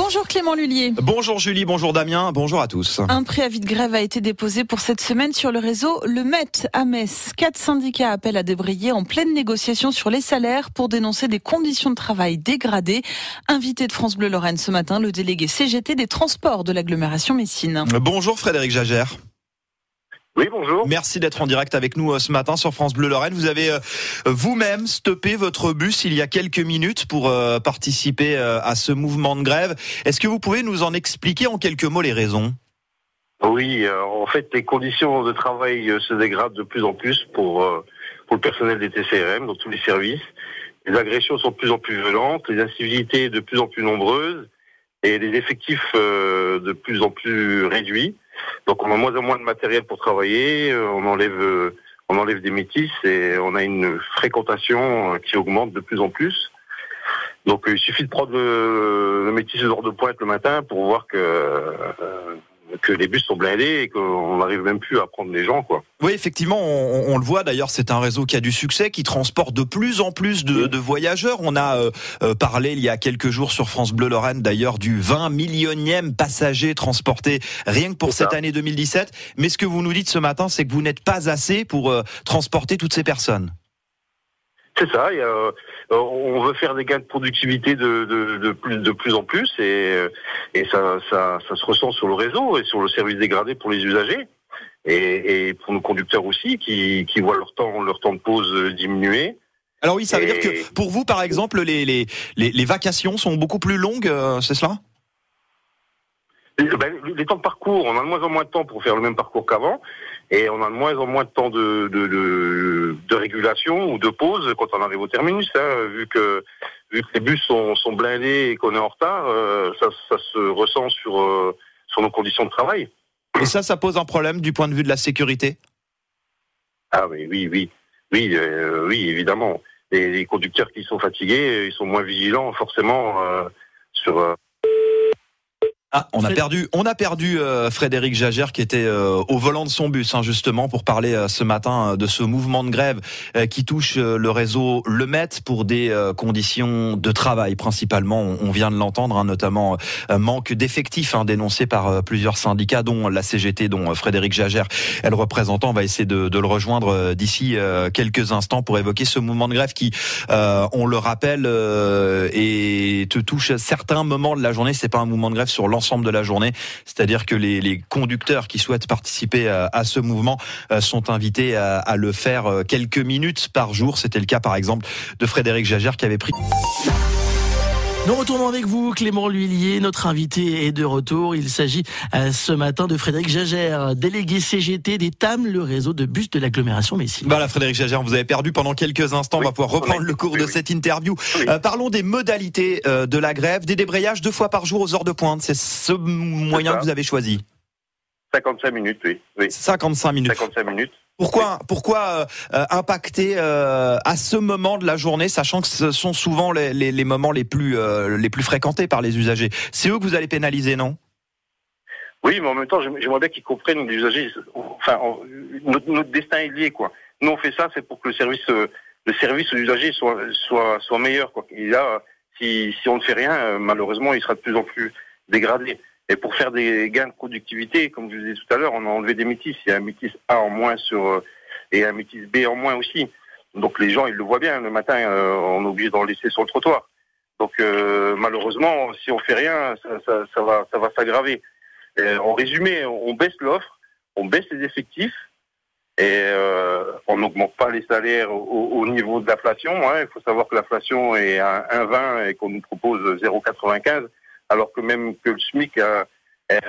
Bonjour Clément Lhuillier. Bonjour Julie, bonjour Damien, bonjour à tous. Un préavis de grève a été déposé pour cette semaine sur le réseau Le Met à Metz. 4 syndicats appellent à débrayer en pleine négociation sur les salaires pour dénoncer des conditions de travail dégradées. Invité de France Bleu Lorraine ce matin, le délégué CGT des transports de l'agglomération messine. Bonjour Frédéric Jagère. Oui, bonjour. Merci d'être en direct avec nous ce matin sur France Bleu Lorraine. Vous avez vous-même stoppé votre bus il y a quelques minutes pour participer à ce mouvement de grève. Est-ce que vous pouvez nous en expliquer en quelques mots les raisons ? Oui, en fait, les conditions de travail se dégradent de plus en plus pour le personnel des TCRM dans tous les services. Les agressions sont de plus en plus violentes, les incivilités de plus en plus nombreuses et les effectifs de plus en plus réduits. Donc on a moins en moins de matériel pour travailler, on enlève des métisses et on a une fréquentation qui augmente de plus en plus. Donc il suffit de prendre le métis d'heure de pointe le matin pour voir que les bus sont blindés et qu'on n'arrive même plus à prendre les gens, quoi. Oui, effectivement, on le voit. D'ailleurs, c'est un réseau qui a du succès, qui transporte de plus en plus de voyageurs. On a parlé il y a quelques jours sur France Bleu Lorraine, d'ailleurs, du 20 millionième passager transporté rien que pour cette année 2017. Mais ce que vous nous dites ce matin, c'est que vous n'êtes pas assez pour transporter toutes ces personnes. C'est ça, on veut faire des gains de productivité de plus en plus et ça se ressent sur le réseau et sur le service dégradé pour les usagers et pour nos conducteurs aussi qui voient leur temps de pause diminuer. Alors oui, ça veut dire que pour vous, par exemple, les vacations sont beaucoup plus longues, c'est cela ? Les temps de parcours, on a de moins en moins de temps pour faire le même parcours qu'avant, et on a de moins en moins de temps de régulation ou de pause quand on arrive au terminus. Vu que les bus sont blindés et qu'on est en retard, ça se ressent sur nos conditions de travail. Et ça pose un problème du point de vue de la sécurité ? Ah oui, évidemment. Les conducteurs qui sont fatigués, ils sont moins vigilants forcément sur. On a perdu Frédéric Jagère qui était au volant de son bus justement pour parler ce matin de ce mouvement de grève qui touche le réseau Le Met pour des conditions de travail principalement. On vient de l'entendre, notamment manque d'effectifs dénoncé par plusieurs syndicats dont la CGT, dont Frédéric Jagère est le représentant. On va essayer de le rejoindre d'ici quelques instants pour évoquer ce mouvement de grève qui, on le rappelle, et te touche certains moments de la journée. C'est pas un mouvement de grève sur l'ensemble de la journée, c'est-à-dire que les conducteurs qui souhaitent participer à ce mouvement sont invités à le faire quelques minutes par jour. C'était le cas par exemple de Frédéric Jagère qui avait pris... Nous retournons avec vous, Clément Lhuillier. Notre invité est de retour. Il s'agit ce matin de Frédéric Jagère, délégué CGT des TAM, le réseau de bus de l'agglomération messine. Voilà, Frédéric Jagère, vous avez perdu pendant quelques instants. On va pouvoir reprendre le cours de cette interview. Parlons des modalités de la grève, des débrayages 2 fois par jour aux heures de pointe. C'est ce moyen que vous avez choisi. 55 minutes, oui. 55 minutes. 55 minutes. Pourquoi impacter à ce moment de la journée, sachant que ce sont souvent les moments les plus fréquentés par les usagers ? C'est eux que vous allez pénaliser, non ? Oui, mais en même temps, j'aimerais bien qu'ils comprennent, les usagers. Enfin, notre destin est lié, quoi. Nous, on fait ça, c'est pour que le service aux usagers soit meilleur, quoi. Et là, si on ne fait rien, malheureusement, il sera de plus en plus dégradé. Et pour faire des gains de productivité, comme je vous disais tout à l'heure, on a enlevé des métis. Il y a un métis A en moins et un métis B en moins aussi. Donc les gens, ils le voient bien. Le matin, on est obligé d'en laisser sur le trottoir. Donc malheureusement, si on fait rien, ça va s'aggraver. En résumé, on baisse l'offre, on baisse les effectifs et on n'augmente pas les salaires au niveau de l'inflation. Il faut savoir que l'inflation est à 1,20 et qu'on nous propose 0,95. Alors que même que le SMIC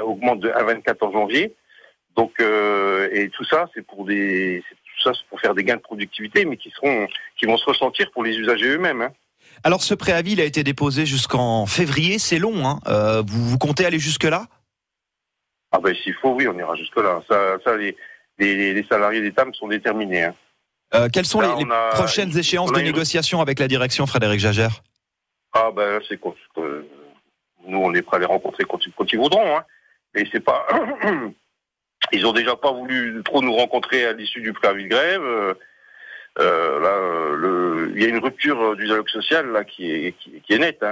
augmente de 1,24 en janvier. Donc, et tout ça, c'est pour faire des gains de productivité, mais qui vont se ressentir pour les usagers eux-mêmes. Alors, ce préavis, il a été déposé jusqu'en février. C'est long, Vous comptez aller jusque-là ? Ah ben, s'il faut, oui, on ira jusque-là. Ça, les salariés des TAM sont déterminés. Quelles sont les prochaines échéances de négociation avec la direction, Frédéric Jagère ? Ah ben, c'est quoi nous, on est prêts à les rencontrer quand ils voudront. Mais c'est pas. Ils ont déjà pas voulu trop nous rencontrer à l'issue du préavis de grève. Il y a une rupture du dialogue social là qui est nette.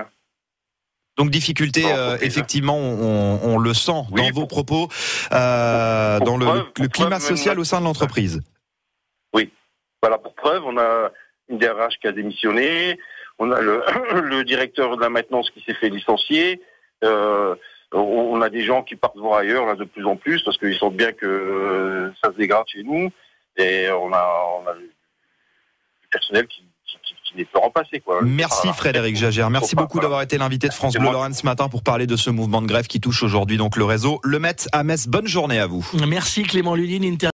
Donc difficulté, effectivement, on le sent dans vos propos, dans le climat social au sein de l'entreprise. Oui, voilà, pour preuve, on a une DRH qui a démissionné, on a le directeur de la maintenance qui s'est fait licencier, on a des gens qui partent voir ailleurs là de plus en plus parce qu'ils sentent bien que ça se dégrade chez nous, et on a du personnel qui n'est plus remplacé, quoi. Merci Frédéric Jagère, merci beaucoup d'avoir été l'invité de France Bleu Lorraine ce matin pour parler de ce mouvement de grève qui touche aujourd'hui donc le réseau Le Met à Metz. Bonne journée à vous. Merci Clément Lulline.